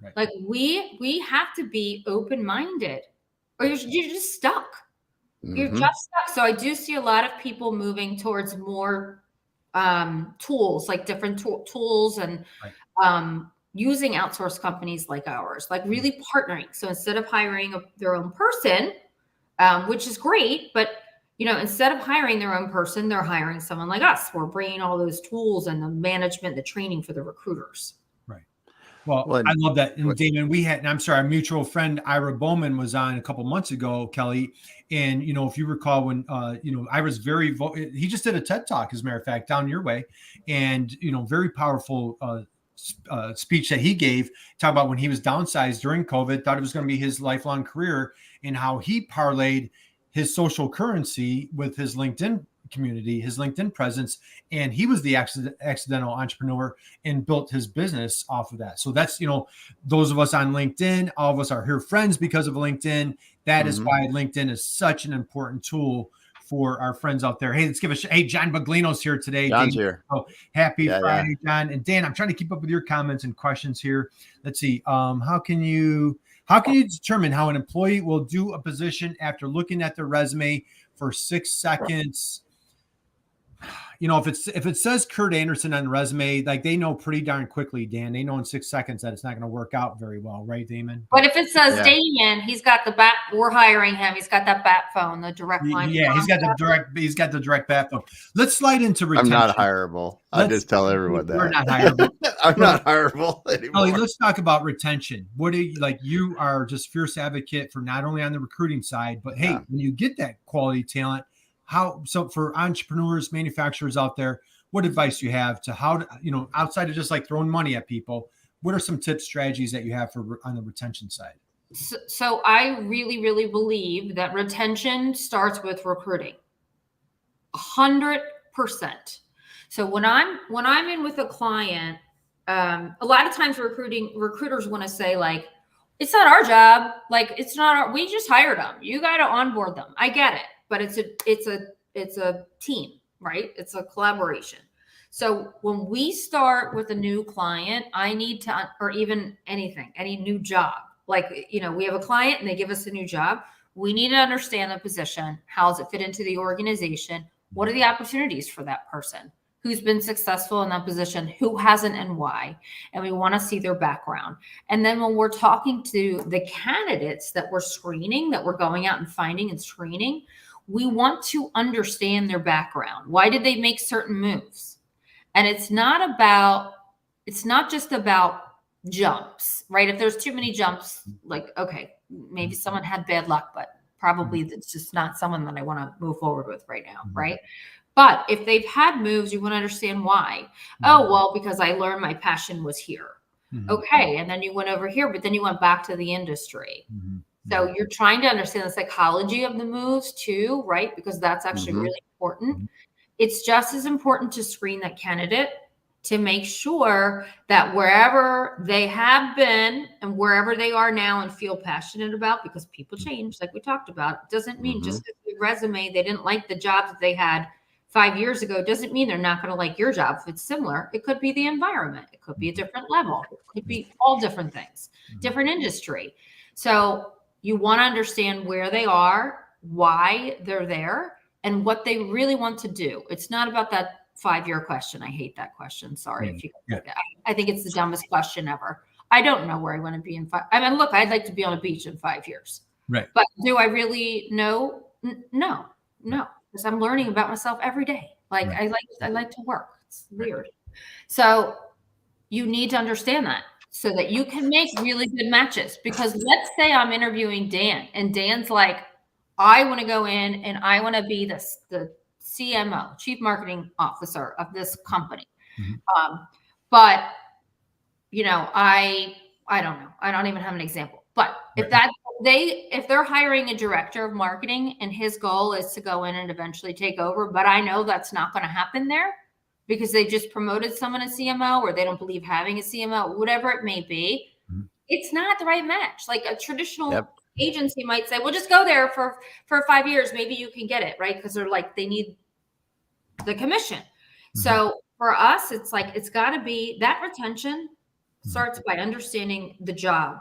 Right. Like we have to be open-minded or you're just stuck. You're just stuck. So I do see a lot of people moving towards more tools, like different tools and using outsourced companies like ours, like really partnering. So instead of hiring their own person, which is great, but instead of hiring their own person, they're hiring someone like us. We're bringing all those tools and the management, the training for the recruiters. Right. Well, I love that. And Damon, our mutual friend, Ira Bowman, was on a couple months ago, Kelly. And, if you recall when, Ira's he just did a TED Talk, as a matter of fact, down your way. And, very powerful speech that he gave, talk about when he was downsized during COVID, thought it was going to be his lifelong career, and how he parlayed his social currency with his LinkedIn community, his LinkedIn presence. And he was the accidental entrepreneur and built his business off of that. So that's, those of us on LinkedIn, all of us are here friends because of LinkedIn. That is why LinkedIn is such an important tool for our friends out there. Hey, let's give hey, John Baglino's here today. John's here. Oh, happy Friday, John. And Dan, I'm trying to keep up with your comments and questions here. Let's see. How can you determine how an employee will do a position after looking at their resume for 6 seconds? if it says Kurt Anderson on the resume, like they know pretty darn quickly, Dan. They know in 6 seconds that it's not going to work out very well, right, Damon? But if it says Damon, he's got the bat. We're hiring him. He's got that bat phone, the direct line. Yeah, he's got the direct bat phone. Let's slide into retention. I'm not hireable. I just tell everyone that. You're not hireable. I'm not hireable anymore. Ellie, let's talk about retention. What do you like? You are just fierce advocate for not only on the recruiting side, but hey, when you get that quality talent, so for entrepreneurs, manufacturers out there, what advice you have to how to, outside of just like throwing money at people, what are some tips, strategies that you have on the retention side? So I really, really believe that retention starts with recruiting. 100%. So when I'm in with a client, a lot of times recruiters want to say like, it's not our job. Like we just hired them. You got to onboard them. I get it. But it's a team, right? It's a collaboration. So when we start with a new client, I need to, or even anything, any new job, like, we have a client and they give us a new job. We need to understand the position. How does it fit into the organization? What are the opportunities for that person? Who's been successful in that position? Who hasn't and why? And we want to see their background. And then when we're talking to the candidates that we're screening, that we're going out and finding and screening, we want to understand their background. Why did they make certain moves? And it's not just about jumps, right? If there's too many jumps, like, okay, maybe someone had bad luck, but probably that's just not someone that I want to move forward with right now, right? But if they've had moves, you want to understand why. Oh, well, because I learned my passion was here. Okay. And then you went over here, but then you went back to the industry. So you're trying to understand the psychology of the moves too, right? Because that's actually really important. It's just as important to screen that candidate to make sure that wherever they have been and wherever they are now and feel passionate about, because people change, like we talked about, it doesn't mean just because the resume, they didn't like the job that they had 5 years ago, doesn't mean they're not going to like your job. If it's similar, it could be the environment. It could be a different level. It could be all different things, different industry. So you want to understand where they are, why they're there, and what they really want to do. It's not about that 5-year question. I hate that question. Sorry if you. I think it's the dumbest question ever. I don't know where I want to be in 5. I mean, look, I'd like to be on a beach in 5 years. Right. But do I really know? No, because I'm learning about myself every day. Like I like to work. It's weird. So you need to understand that, so that you can make really good matches. Because let's say I'm interviewing Dan and Dan's like, I want to go in and I want to be the CMO, Chief Marketing Officer of this company. But, I don't know. I don't even have an example. But if they're hiring a director of marketing and his goal is to go in and eventually take over, but I know that's not going to happen there, because they just promoted someone a CMO, or they don't believe having a CMO, whatever it may be, it's not the right match. Like a traditional agency might say, well, just go there for 5 years. Maybe you can get it, right? Because they need the commission. So for us, it's like, it's got to be that retention starts by understanding the job.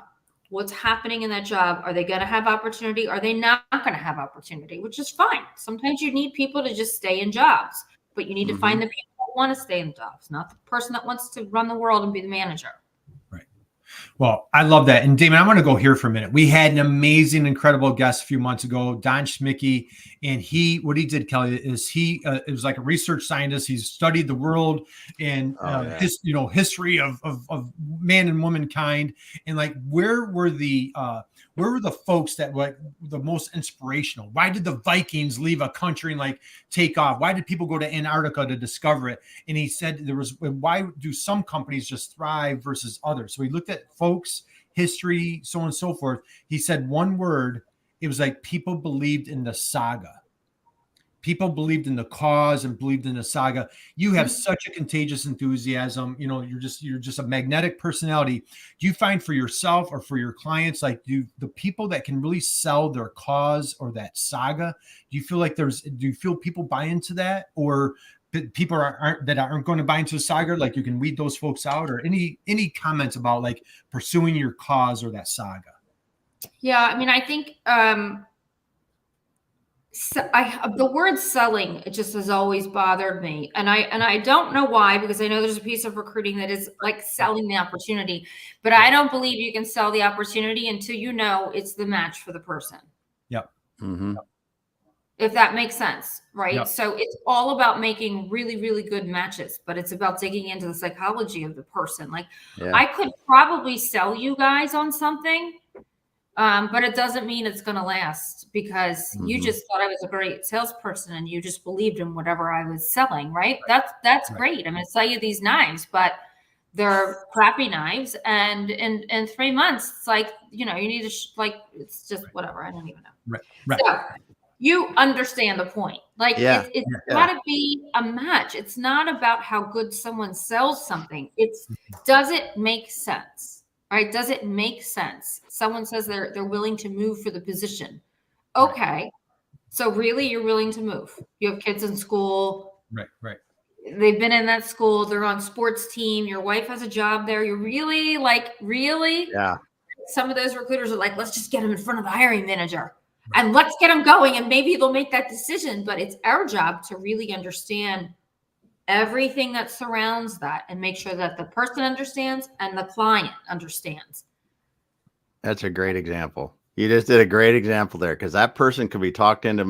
What's happening in that job? Are they going to have opportunity? Are they not going to have opportunity? Which is fine. Sometimes you need people to just stay in jobs, but you need to find the people that want to stay in jobs, not the person that wants to run the world and be the manager. Right. Well, I love that. And Damon, I want to go here for a minute. We had an amazing, incredible guest a few months ago, Don Schmicky, and what he did, Kelly, is it was like a research scientist. He's studied the world and history of man and womankind, and like where were the folks that were the most inspirational? Why did the Vikings leave a country and like take off? Why did people go to Antarctica to discover it? And he said why do some companies just thrive versus others? So he looked at folks, history, so on and so forth. He said one word. It was like people believed in the saga. People believed in the cause and believed in the saga. You have such a contagious enthusiasm. You're just a magnetic personality. Do you find for yourself or for your clients, like the people that can really sell their cause or that saga, do you feel people buy into that, or people aren't going to buy into the saga? Like you can weed those folks out, or any comments about like pursuing your cause or that saga? Yeah. I mean, I think, So the word selling, it just has always bothered me. And I don't know why, because I know there's a piece of recruiting that is like selling the opportunity, but I don't believe you can sell the opportunity until you know it's the match for the person. Yep. Mm-hmm. If that makes sense, right? Yep. So it's all about making really, really good matches, but it's about digging into the psychology of the person. Like I could probably sell you guys on something, but it doesn't mean it's going to last, because you just thought I was a great salesperson and you just believed in whatever I was selling, right? That's great. I'm going to sell you these knives, but they're crappy knives. And in 3 months, it's like, you need to it's just whatever. I don't even know. Right. So you understand the point. Like it's got to be a match. It's not about how good someone sells something. It's, does it make sense? Right? Does it make sense? Someone says they're willing to move for the position. Okay. So really, you're willing to move. You have kids in school. Right. They've been in that school. They're on sports team. Your wife has a job there. You're really really? Yeah. Some of those recruiters are like, let's just get them in front of the hiring manager and let's get them going. And maybe they'll make that decision, but it's our job to really understand everything that surrounds that and make sure that the person understands and the client understands. That's a great example. You just did a great example there, because that person could be talked into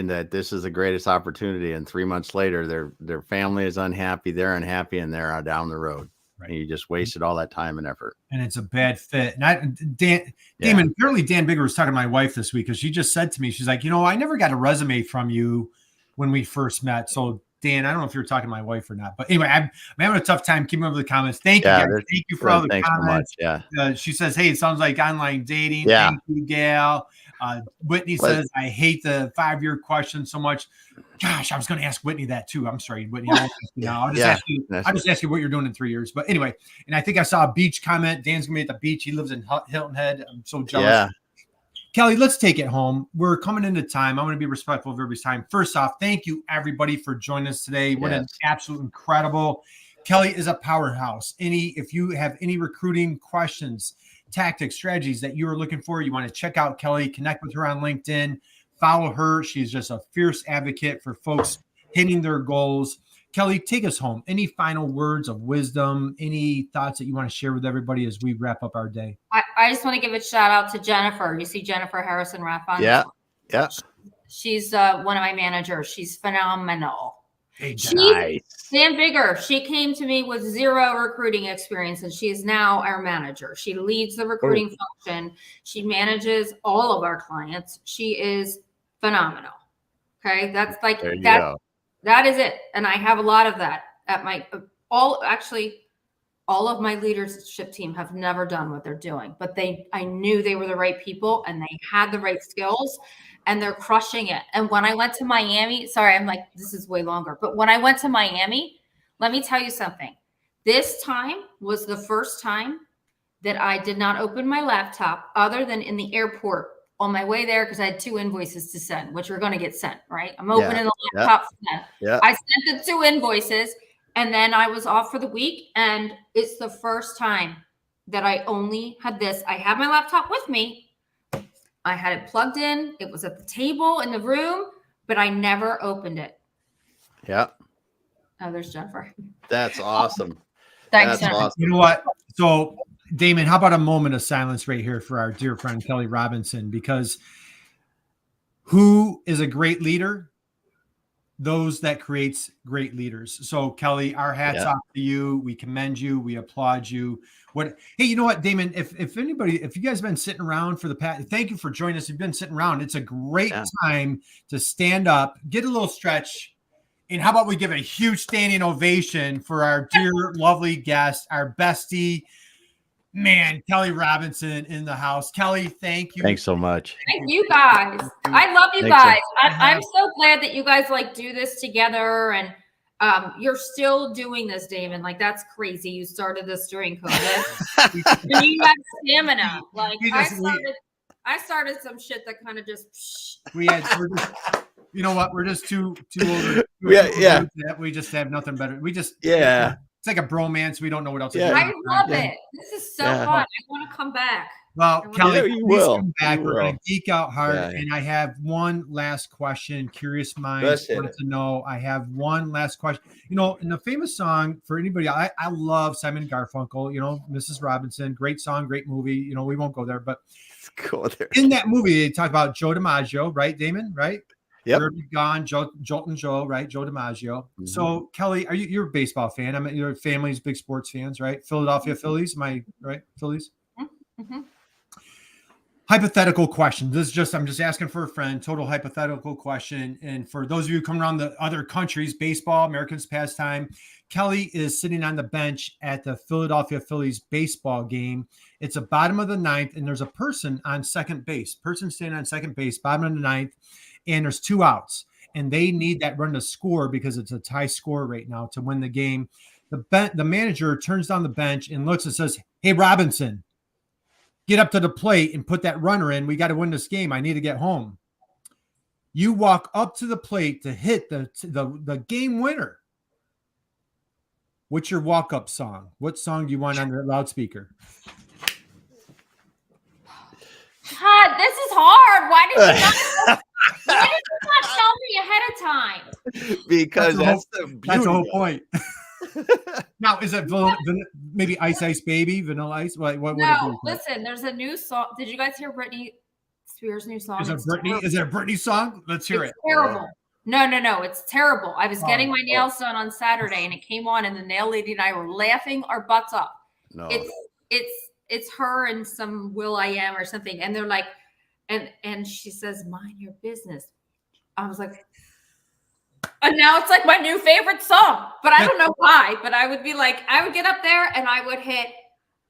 that this is the greatest opportunity, and 3 months later their family is unhappy, they're unhappy, and they're down the road. Right. And you just wasted all that time and effort. And it's a bad fit. And Damon, apparently Dan Bigger was talking to my wife this week, because she just said to me, she's like, I never got a resume from you when we first met. So Dan, I don't know if you're talking to my wife or not, but anyway, I'm having a tough time keeping up with the comments. Thank you, guys. Thank you for all the comments. So much. She says, hey, it sounds like online dating. Yeah. Thank you, Gail. Whitney says, I hate the 5-year question so much. Gosh, I was going to ask Whitney that too. I'm sorry, Whitney. I'll just ask you what you're doing in 3 years. But anyway, and I think I saw a beach comment. Dan's going to be at the beach. He lives in Hilton Head. I'm so jealous. Yeah. Kelly, let's take it home. We're coming into time. I want to be respectful of everybody's time. First off, thank you, everybody, for joining us today. What an absolute incredible. Kelly is a powerhouse. If you have any recruiting questions, tactics, strategies that you are looking for, you want to check out Kelly, connect with her on LinkedIn, follow her. She's just a fierce advocate for folks hitting their goals. Kelly, take us home. Any final words of wisdom, any thoughts that you want to share with everybody as we wrap up our day? I just want to give a shout out to Jennifer. You see Jennifer Harrison Raffon? Yeah. She's one of my managers. She's phenomenal. Hey, She's Dan Bigger. She came to me with 0 recruiting experience, and she is now our manager. She leads the recruiting function. She manages all of our clients. She is phenomenal. Okay. That's like that. That is it. And I have a lot of that at my all of my leadership team have never done what they're doing, but I knew they were the right people and they had the right skills and they're crushing it. And when I went to Miami, sorry, I'm like, this is way longer, but when I went to Miami, let me tell you something. This time was the first time that I did not open my laptop other than in the airport on my way there, because I had 2 invoices to send, which are going to get sent, right? I'm opening the laptop. I sent the 2 invoices, and then I was off for the week. And it's the first time that I only had this. I had my laptop with me. I had it plugged in. It was at the table in the room, but I never opened it. Yeah. Oh, there's Jennifer. That's awesome. Thanks, Jennifer. Awesome. You know what? So, Damon, how about a moment of silence right here for our dear friend Kelly Robinson? Because who is a great leader? Those that creates great leaders. So, Kelly, our hats off to you. We commend you. We applaud you. Hey, you know what, Damon? If you guys have been sitting around for the past, thank you for joining us. You've been sitting around. It's a great time to stand up, get a little stretch. And how about we give a huge standing ovation for our dear, lovely guest, our bestie, man, Kelly Robinson in the house. Kelly, thank you. Thanks so much. Thank you guys. I love you guys. I'm so glad that you guys do this together, and you're still doing this, Damon. Like, that's crazy. You started this during COVID. And you have stamina. Like, I started some shit that kind of just. You know what? We're just too old. We just have nothing better. We just It's like a bromance. We don't know what else. Yeah. To do. I love Yeah. it. This is so Yeah. fun. I want to come back. Well, Kelly, You please will. come back. You We're going will. to geek out hard. Yeah. And I have one last question. Curious minds Let's hit want it. to know. I have one last question. You know, in the famous song for anybody, I love Simon Garfunkel, you know, Mrs. Robinson, great song, great movie. You know, we won't go there, but Let's go there. in that movie, they talk about Joe DiMaggio, right, Damon? Right? Yep. Where Have You Gone, Joltin' Joe, right? Joe DiMaggio. Mhm. So, Kelly, you're a baseball fan? I mean, your family's big sports fans, right? Philadelphia Phillies, am I right? Phillies. Mm-hmm. Hypothetical question. I'm just asking for a friend. Total hypothetical question. And for those of you who come around the other countries, baseball, Americans pastime, Kelly is sitting on the bench at the Philadelphia Phillies baseball game. It's a bottom of the ninth, and there's a person on second base. Person standing on second base, bottom of the ninth, and there's 2 outs. And they need that run to score because it's a tie score right now to win the game. The manager turns down the bench and looks and says, "Hey, Robinson, get up to the plate and put that runner in. We got to win this game. I need to get home." You walk up to the plate to hit the game winner. What's your walk-up song? What song do you want on the loudspeaker? God, this is hard. Why did you not tell me ahead of time? Because that's the whole beauty. point. Now, is it maybe Ice Ice Baby, Vanilla Ice? What would it No, be? listen, there's a new song. Did you guys hear Britney Spears' new song? Is it It's Britney? terrible. Is it a Britney song? Let's hear It's it. terrible. No, it's terrible. I was getting my Oh. nails done on Saturday, and it came on, and the nail lady and I were laughing our butts off. No. It's her and some Will.i.am or something, and they're like, and she says, "Mind your business." I was like, and now it's like my new favorite song, but I don't know why. But I would be like, I would get up there and I would hit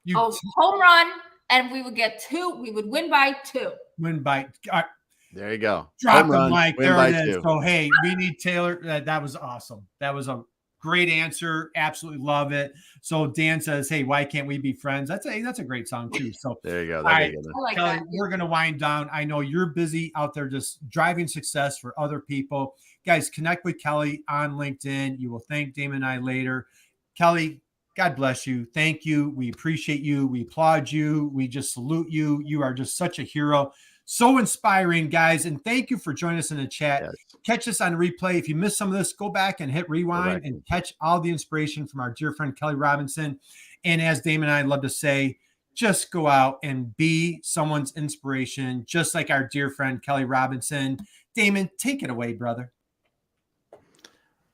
a home run, and we would get 2. We would win by 2. Win by. There you go. Drop Home the run, mic. win There by it is. 2. So, hey, we need Taylor. That was awesome. That was a great answer. Absolutely love it. So Dan says, "Hey, why can't we be friends?" That's a great song too. So There you go. all There right, you go. I like Kelly, that. we're going to wind down. I know you're busy out there just driving success for other people. Guys, connect with Kelly on LinkedIn. You will thank Damon and I later. Kelly, God bless you. Thank you. We appreciate you. We applaud you. We just salute you. You are just such a hero. So inspiring, guys. And thank you for joining us in the chat. Yes. Catch us on replay. If you missed some of this, go back and hit rewind and catch all the inspiration from our dear friend Kelly Robinson. And as Damon and I love to say, just go out and be someone's inspiration, just like our dear friend Kelly Robinson. Damon, take it away, brother.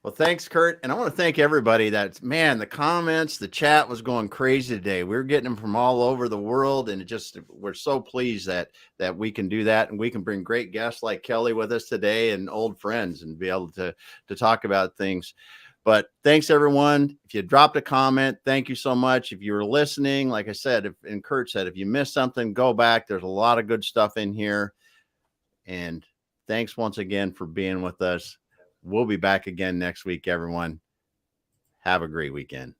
Well, thanks, Kurt. And I want to thank everybody the comments, the chat was going crazy today. We were getting them from all over the world. And we're so pleased that we can do that. And we can bring great guests like Kelly with us today and old friends and be able to talk about things. But thanks, everyone. If you dropped a comment, thank you so much. If you were listening, like I said, and Kurt said, if you missed something, go back. There's a lot of good stuff in here. And thanks once again for being with us. We'll be back again next week, everyone. Have a great weekend.